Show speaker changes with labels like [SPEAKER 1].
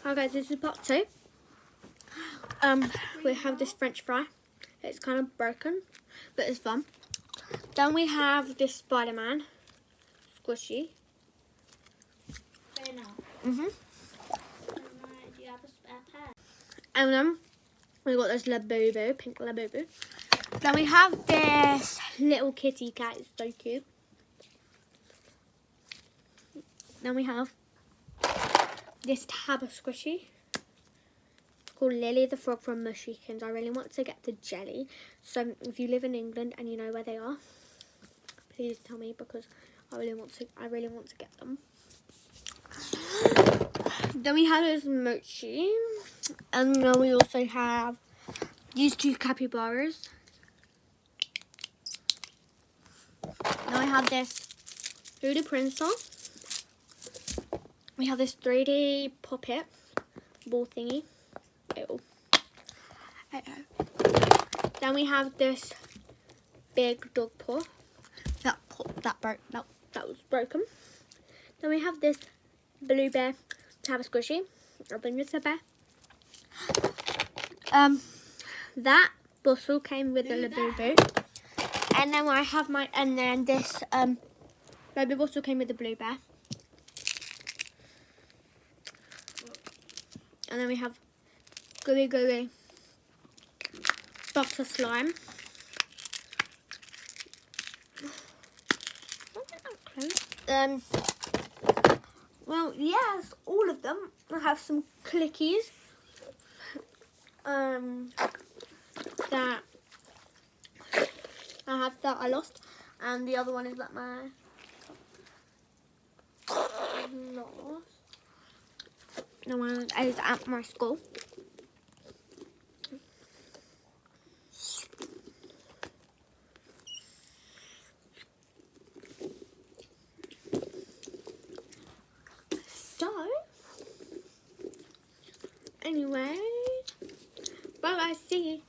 [SPEAKER 1] Hi guys, this is part 2. We have this French fry. It's kind of broken, but it's fun. Then we have this Spider-Man squishy.
[SPEAKER 2] Fair enough.
[SPEAKER 1] Mhm.
[SPEAKER 2] Do you have a spare pair?
[SPEAKER 1] And then we got this Labubu, pink Labubu. Then we have this little kitty cat. It's so cute. Then we have this tab of squishy. It's called Lily the Frog from Mushikins. I really want to get the jelly. So if you live in England and you know where they are, please tell me because I really want to get them. Then we have this mochi. And then we also have these two capybaras. Then we have this Voodoo Princess. We have this 3D puppet ball thingy. Ew. Then we have this big dog paw. That was broken. Then we have this blue bear tab squishy. I'll bring this a bear. That bustle came with the Labubu. And then I have this baby bustle came with the blue bear. And then we have Gooey Gooey Butter Slime. Well, yes, all of them. I have some clickies. That I have that I lost, and the other one is at my lost. The one is at my school. So, anyway, bye guys, see you.